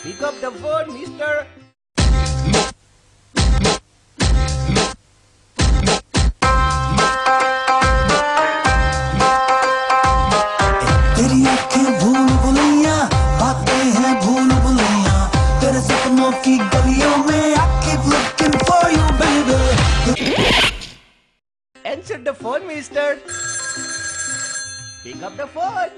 Pick up the phone, mister. तेरी आँखें भूल भुलैया, बातें हैं भूल भुलैया, तेरे सपनों की गलियों में I keep looking for you baby. Answer the phone, mister. Pick up the phone.